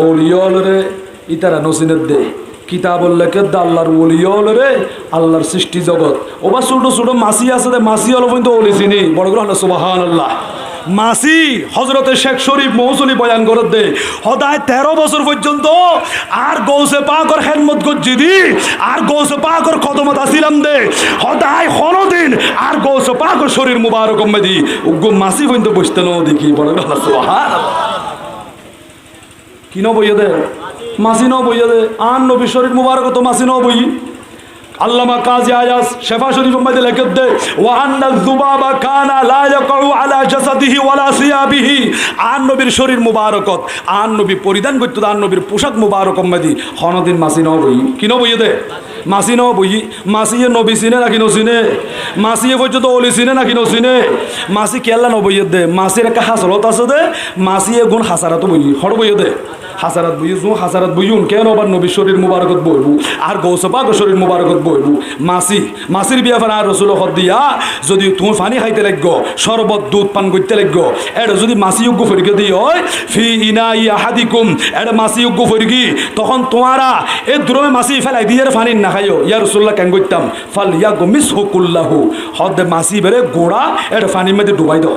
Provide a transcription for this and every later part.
ওলিয়ল রে ইতারা নসিনের দে কিতাবল লেখে দে আল্লাহর ওলিয়ল রে আল্লাহর সৃষ্টি জগৎ ওবা ছোট ছোট মাসি আছে দে মাসি হলো কিন্তু ওলি চিনি বড় করে আল্লাহ সুবহানাল্লাহ মাসি হজরতে শেখ শরীফ মৌসুলি বয়ান করে দে সদায় 13 বছর পর্যন্ত আর গৌসে পাকর খেদমত করছি দি আর গৌসে পাকর কদমত আসিলাম দে সদায় কোনদিন আর গৌসে পাকর শরীর মুবারক মেদি উগ্র মাসি পর্যন্ত বসতে ন দেখি বড় আল্লাহ সুবহানাল্লাহ কি ন বইয়ে দে মাসি ন বইয়ে দে আর নবী শরীর মুবারক তো মাসি ন বই আল্লামা কাজী আয়াজ শেফা শরীফ মধ্যে লিখে দে ওয়া আন্নাল যুবাবা কানা লা ইয়াকউ আলা জাসাদিহি ওয়ালা সিয়াবিহি আর নবীর শরীর মুবারকত আর নবী পরিধান করতে আর নবীর পোশাক মুবারক মধ্যে হনদিন মাসি ন বই কি ন বইয়ে দে মাসি ন বই মাসিয়ে নবী চিনে নাকি নচিনে মাসিয়ে পর্যন্ত অলি চিনে নাকি নচিনে মাসি কেলা ন বইয়ে দে মাসির একটা হাসরত আছে দে মাসিয়ে গুণ হাসারাতো বই হর বইয়ে দে হাসারাত বইজু হাসারাত বইউন কেন আবার নবী শরীর মুবারকত বইবু আর গৌস পাক শরীর মুবারকত বইবু মাসি মাসির বিয়া ফানা আর রাসূল হদ দিয়া যদি তুমি পানি খাইতে লাগগ শরবত দুধ পান করতে লাগগ এটা যদি মাসি যোগ্য ফরিকে দি হয় ফি ইনাই আহাদিকুম এটা মাসি যোগ্য ফরিকি তখন তোমারা এই দ্রমে মাসি ফেলাই দিয়ে পানি না খাইও ইয়া রাসূলুল্লাহ কেন কইতাম ফাল ইয়াগমিসহু কুল্লাহু হদ মাসি বেরে গোড়া এটা পানির মধ্যে ডুবাই দাও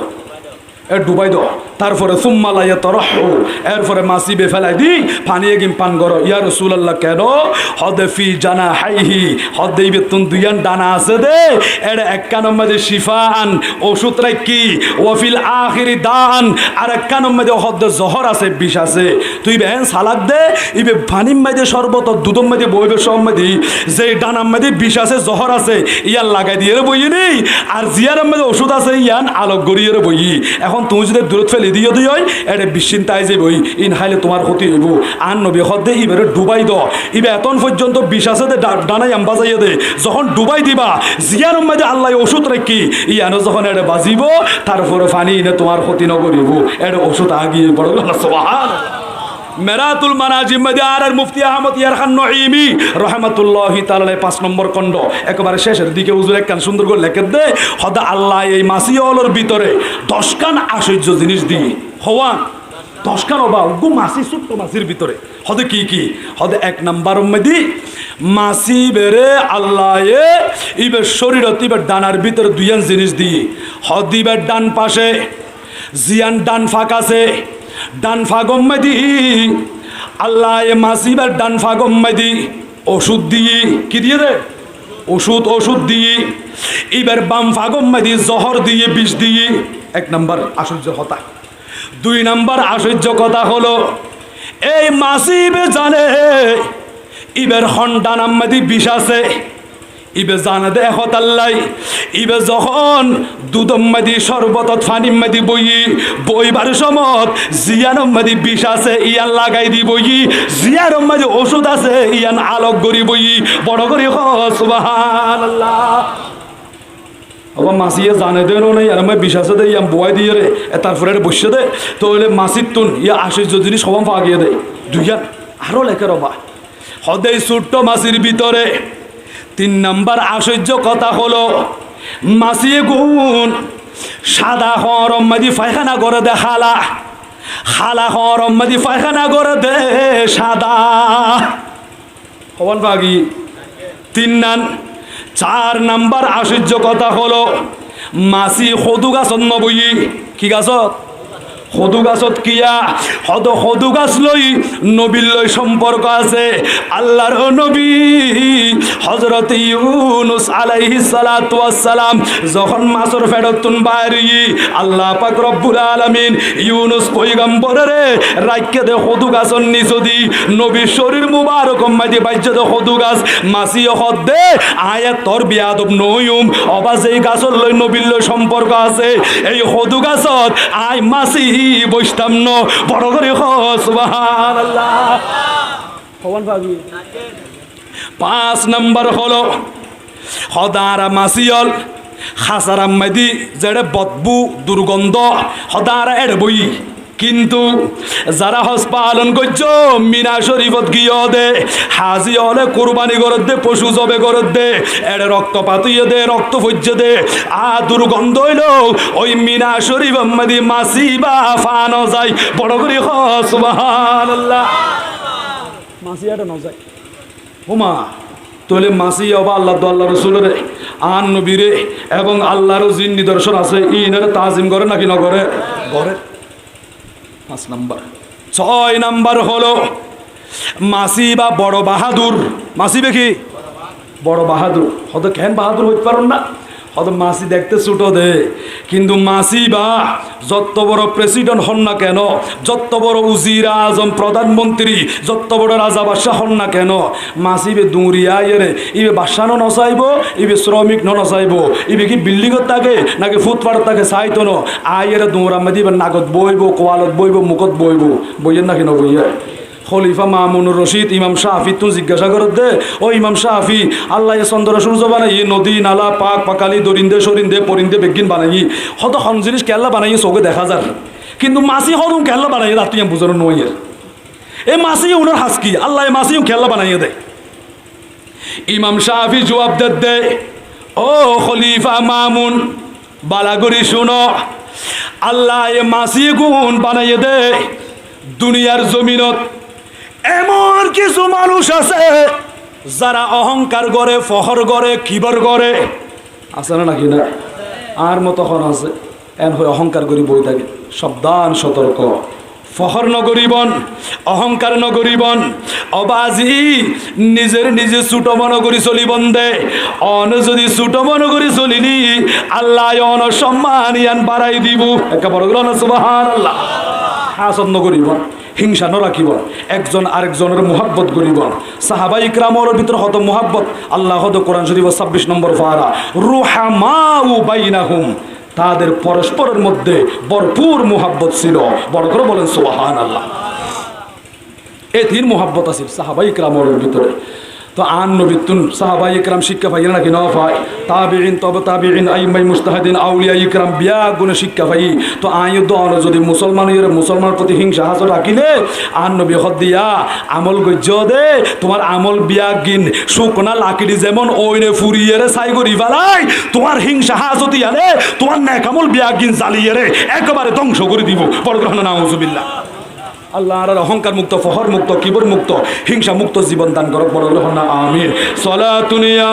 ডুবাই দাও তারপরে সুম্মালাইয়া তরহু এরপরে মাসি বে ফেলাই দি পানি এগিম পান করো ইয়া রাসূলুল্লাহ কেন হদে ফি জানা হাইহি হদে বেতুন দুইয়ান ডানা আছে দে এর এক কানের মধ্যে শিফান ওষুধ রাখি ওয়াফিল আখিরি দান আর এক কানের মধ্যে হদে জহর আছে বিষ আছে তুই বেন সালাক দে ইবে পানির মধ্যে শরবত দুধের মধ্যে বইবে সব মধ্যে যে ডানার মধ্যে বিষ আছে জহর আছে ইয়ান লাগাই দিয়ে বইয়ে নেই আর জিয়ার মধ্যে ওষুধ আছে ইয়ান আলোক গড়িয়ে বই এখন তুমি যদি দূরত ফেলে দিও দিই এটা বিশ্চিন্তায় যে বই ইন হাইলে তোমার ক্ষতি হইব আর নবী হদে ইবারে ডুবাই দ ইবে এতন পর্যন্ত বিষ আছে দে ডানাই আম বাজাইয়ে দে যখন ডুবাই দিবা জিয়ার মধ্যে আল্লাহ ওষুধ রাখি ইয়ানো যখন এটা বাজিব তারপরে পানি ইনে তোমার ক্ষতি নকরিব এটা ওষুধ আগিয়ে বড় সুবহানাল্লাহ মেরাতুল মানাজিম মধ্যে আর মুফতি আহমদ ইয়ার খান নঈমি রহমাতুল্লাহি তাআলা 5 নম্বর খণ্ড একেবারে শেষের দিকে হুজুর একখান সুন্দর করে লিখে দে হদা আল্লাহ এই মাসিওলর ভিতরে 10 খান আশ্চর্য জিনিস দিয়ে হওয়া 10 খান অবা গো মাসি ছোট্ট মাসির ভিতরে হদে কি কি হদে 1 নম্বর মধ্যে মাসি বেরে আল্লাহ ইবে শরীরত ইবে ডানার ভিতরে দুইয়ান জিনিস দিয়ে হদিবের ডান পাশে জিয়ান ডান ফাঁক আছে ডান ফাগম মেদি আল্লাহ মাসিবার ডান ফাগম মেদি ওষুধ দিয়ে কি দিয়ে দে ওষুধ দিয়ে এবার বাম ফাগম মেদি জহর দিয়ে বিষ দিয়ে 1 নম্বর আশ্চর্য কথা 2 নম্বর আশ্চর্য কথা হলো এই মাসিবে জানে এবার হন ডানাম মেদি বিষ আছে ইবে জানে দে হতাল্লাই ইবে যখন দুধম মেদি শরবত ফানি মেদি বইবার সমত জিয়ানম মেদি বিষ আছে ইয়ান লাগাই দি বই জিয়ানম মেদি ওষুধ আছে ইয়ান আলোক গরি বই বড় করি সুবহানাল্লাহ আবার মাসিয়ে জানে দেন নাই আর আমি বিষ আছে দে ইয়ান বয় দিয়ে রে তারপরে বসে দে তো হলে মাসির তুন ইয়া আশ্চর্য জিনিস সবাম পাগিয়ে দেয় দুইয়ান আরো লেখে রবা হদেই ছোট্ট মাসির ভিতরে 3 নম্বর আশ্চর্য কথা হলো মাসিয়ে গুণ সাদা হরম মাদি পায়খানা করে দে খালা হরম মাদি পায়খানা করে দে সাদা হবন পাগি 4 নম্বর আশ্চর্য কথা হলো মাসি সদু গাছত নবই কি গাছত সদু গাছত কিয়া সদু গাছ লই নবীর লই সম্পর্ক আছে আল্লাহর নবী হযরত ইউনুস আলাইহিস সালাতু ওয়াস সালাম যখন মাছের ফেরতুন বাইরে আল্লাহ পাক রব্বুল আলামিন ইউনুস পয়গম্বরের রাইকে দে সদু গাছর নিচদি নবীর শরীর মুবারক মাঝে বাইজে দে সদু গাছ মাসি হদ দে আয়াত তোর বিয়াদব নয়ুম অবাজে গাছর লই নবীর লই সম্পর্ক আছে এই সদু গাছত আই মাসি বসতাম ন বড় করে সুবহানাল্লাহ হওয়ান ভাবি 5 নম্বর হলো হদারা মাসিয়ল খাসারাম মেদি যেড়ে বদবু দুর্গন্ধ হদারা এড়ে বই কিন্তু যারা হজ পালন করছ মিনা শরীফত গিয়ে দে হাজি হলে কোরবানি করে দে পশু জবে করে দে এড়ে রক্ত পাতুয়ে দে রক্ত ফজ্জে দে দুর্গন্ধ হইল ওই মিনা শরীফ মাসি বা ফানো যায় বড় করে সুবহানাল্লাহ মাসি এটা নজায় হুমা তোলে মাসি অবা আল্লাহ তো আল্লাহ রসুলের আন নবীরে এবং আল্লাহরও জিন নিদর্শন আছে ইনারে তাজিম করে নাকি না করে করে 5 নাম্বার 6 নাম্বার হলো মাসি বা বড় বাহাদুর মাসি দেখি বড় বাহাদুর হয়তো কেন বাহাদুর হইতে পারেন না হয়তো মাসি দেখতে ছোটো দে কিন্তু মাসি বা যত বড় প্রেসিডেন্ট হন না কেন যত বড় উজির আজম প্রধানমন্ত্রী যত বড় রাজা বাদশাহ হন না কেন মাসিবে দুরিয়া ইয়ে ইবে বাদশাহ নচাইব ইবে শ্রমিক নচাইব ইবে কি বিল্ডিংত থাকে নাকি ফুটপাথত থাকে চাইতো ন আইয়ের দৌড়া মাদি নাগত বইব কোয়ালত বইব মুখত বইব বইয়ের নাকি নবইয়া খলিফা মামুনুর রশিদ ইমাম শাফি তুই জিজ্ঞাসা করত দে ও ইমাম শাফি আল্লাহ চন্দ্র সূর্য বানাই নদী নালা পাক পাকালি দরিন্দে সরিন্দে পরিন্দে বেগিন বানাই হত হন জিনিস কেল্লা বানাই চোখে দেখা যার কিন্তু মাসি হদম কেল্লা বানাই রাত বুঝানো নইয়ের এই মাসি উনার হাসকি আল্লাহ মাসি কেল্লা বানাইয়ে দেয় ইমাম শাফি জবাব দে ও খলিফা মামুন বালাগরি শুনো আল্লাহ এ মাসি গুণ বানাইয়ে দে দুনিয়ার জমিনত এমন কিছু মানুষ আছে যারা অহংকার করে ফহর করে কিবর করে আছে না নাকি না আর মতো হন আছে এন হয়ে অহংকার করি বই থাকে সাবধান সতর্ক ফহর নগরীবন অহংকার নগরীবন অবাজি নিজের নিজে ছোট মনে করি চলিবন দে অন যদি ছোট মনে করি চলিনি আল্লাহ অন সম্মান ইয়ান বাড়াই দিব একটা বড় গেল না সুবহানাল্লাহ হাসদ নগরীবন হিংসা নরাখিব একজন আরেকজনের মুহাব্বত করিব সাহাবা ইকরামের ভিতর হত মুহাব্বত আল্লাহ হদ কোরআন শরীফ 26 নম্বর পারা রুহামাউ বাইনাহুম তাদের পরস্পরের মধ্যে ভরপুর মুহাব্বত ছিল বড় করে বলেন সুবহানাল্লাহ এই তিন মুহাব্বত আছে সাহাবা ইকরামের ভিতরে তো আন নবীতুন সাহাবা ইকরাম শিক্ষা পাই নাকি না পাই তাবিঈন তবে তাবিঈন আইমাই মুস্তাহিদিন আউলিয়া ইকরাম বিয়া গুণ শিক্ষা পাই তো আয়ু দন যদি মুসলমানের প্রতি হিংসা হাসর রাখিলে আন নবী হদিয়া আমল গজ্জ দে তোমার আমল বিয়া গিন শুকনা লাকিডি যেমন ওইনে ফুরিয়ে রে সাই করি ফেলাই তোমার হিংসা হাসতি আলে তোমার নেক আমল বিয়া গিন জ্বালিয়ে রে একেবারে ধ্বংস করে দিব বড় গ্রহণ নাউজুবিল্লাহ আল্লাহর অহংকার মুক্ত ফহর মুক্ত কিবর মুক্ত হিংসা মুক্ত জীবন দান করক বড় গ্রহণ না আমিন সলাতুনিয়া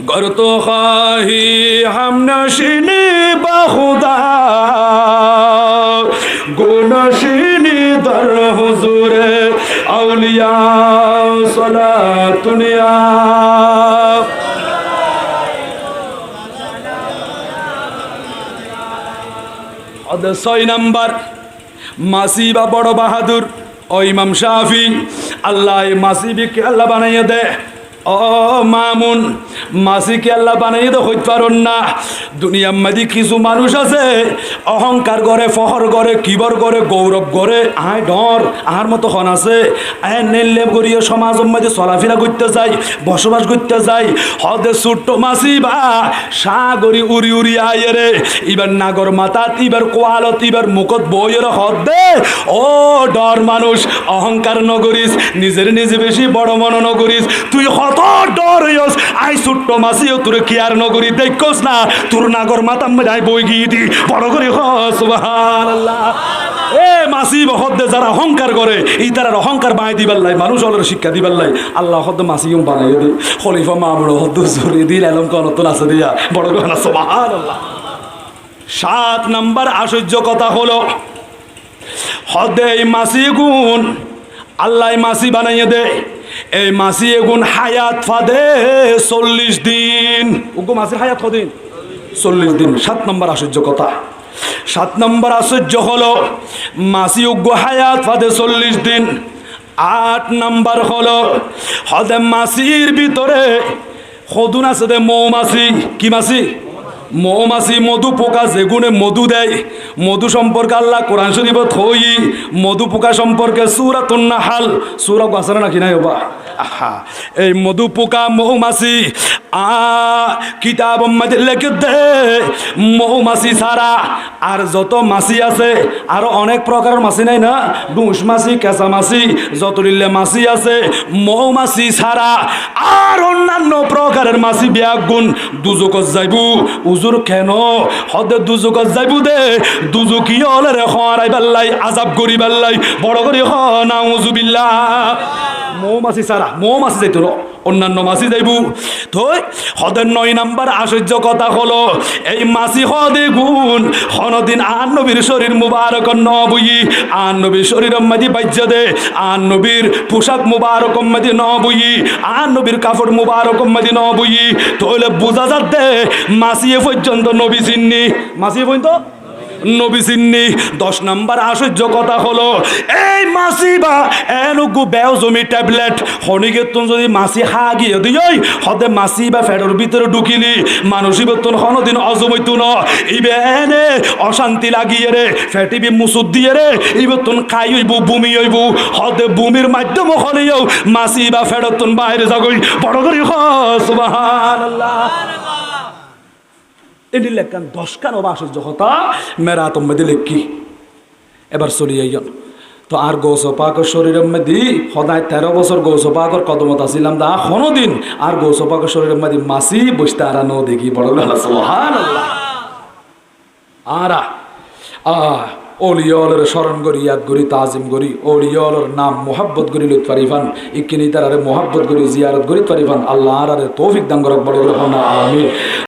गर तो खाही हम नशीनी बहुदा गुनशीनी दर हुजूर औलिया सलातुनिया और 6 नंबर मासी बा बड़ बहादुर और इमाम शाफी अल्लाह मासी भी के अल्लाह बनाइए दे ও মামুন মাসিকে আল্লাহ বানাই তো হইতে পারেন না দুনিয়ার মধ্যে কিছু মানুষ আছে অহংকার করে ফহর করে কিবর করে গৌরব করে আয় ডর আর মতো হন আছে আয় নেল্লে করিয়ে সমাজের মধ্যে চলাফেরা করতে যাই বসবাস করতে যাই হদে ছোট্ট মাসি বা সাগরি উড়ি উড়ি আয় রে এবার নাগর মাতাত এবার কোয়ালত এবার মুখত বইয়ের হদ দে ও ডর মানুষ অহংকার নগরিস নিজের নিজে বেশি বড় মন নগরিস তুই কত ডর হইস আই ছোট্ট মাসিও তোর কেয়ার নগরী দেখোস না তোর নাগর মাতাম যাই বই গিয়ে দি বড় করে সুবহানাল্লাহ এ মাসি হদ্দে যারা অহংকার করে এই তারা অহংকার বানাই দিবার লাই মানুষ হলের শিক্ষা দিবার লাই আল্লাহ হদ্দ মাসিও বানাই দি খলিফা মামুন হদ্দ জুরি দিল এলম কনতন আছে দিয়া বড় করে সুবহানাল্লাহ 7 নাম্বার আশ্চর্য কথা হলো হদ্দে এই মাসি গুণ আল্লাহ মাসি বানাইয়ে দে এই মাসি এগুন হায়াত ফাদে 40 দিন ওগো মাসির হায়াত কদিন 40 দিন 7 নম্বর আশ্চর্য কথা 7 নম্বর আশ্চর্য হলো মাসি ওগো হায়াত ফাদে 40 দিন 8 নম্বর হলো হদে মাসির ভিতরে খদুন আছে দে মৌমাছি কি মাসি মৌমাছি মধু পোকা যেগুনে মধু দেয় মধু সম্পর্কে আল্লাহ কোরআন শরীফত হই মধু পোকা সম্পর্কে সূরাতুন নাহাল সূরা আছে নাকি নাই বাবা আহা এই মধু পোকা মৌমাছি কিতাব মধ্যে লিখে দে মৌমাছি ছাড়া আর যত মাছি আছে আরো অনেক প্রকারের মাছি নাই না ডুস মাছি কেঁচা মাছি যত লিলে মাছি আছে মৌমাছি ছাড়া আর অন্যান্য প্রকারের মাছি বিয়াগুন দুজকত যাইবু উজুর কেন হদে দুজকত যাইবু দে দুজকি হলে রে হরাই বাল্লাই আজাব করি বাল্লাই বড় করি হ নাউজুবিল্লাহ মৌমাছি ছাড়া মৌমাছি যাইতো অন্যান্য মাছি যাইবু তো হদের 9 নাম্বার আশ্চর্য কথা হলো এই মাছি হদে গুণ হনদিন আর নবীর শরীর মুবারক নবই আর নবীর শরীর মাঝে বাজ্য দে আর নবীর পোশাক মুবারক মাঝে নবই আর নবীর কাপড় মুবারক মাঝে নবই তাহলে বোঝা যাচ্ছে মাছি এ পর্যন্ত নবী চিন্নি মাছি পর্যন্ত নবী চিন্নি 10 নাম্বার আশ্চর্য কথা হলো এই মাছি বা এনুকু বেও জমি ট্যাবলেট হনিকে তুন যদি মাছি হাগিয়ে দিই হদে মাছি বা ফেডর ভিতরে ঢুকিলি মানুষই বর্তন হনদিন অজমইতু ন ইবে এনে অশান্তি লাগিয়ে রে ফেটিবি মুসুদ দিয়ে রে এই বর্তন খাই হইব বমি হইব হদে বমির মাধ্যম হলেও মাছি বা ফেডর তুন বাইরে যাগই বড় করে সুবহানাল্লাহ এটি লেখান 10 কান আশ্চর্য কথা মেরা তোমাদের লেখি এবার চলি আইন তো আর গৌস পাকের শরীরের মধ্যে সদায় 13 বছর গৌস পাকের কদমত আসিলাম দা কোনোদিন আর গৌস পাকের শরীরের মধ্যে মাসি বসতে আর নো দেখি বড় সুবহানাল্লাহ আরা ওলিয়লের স্মরণ করি ইয়াদ করি তাজিম করি ওলিয়লের নাম মোহাব্বত করি লুৎ পারিফান ইকিনি তারারে মোহাব্বত করি জিয়ারত করি পারিফান আল্লাহ আরে তৌফিক দান করক বড় আমিন।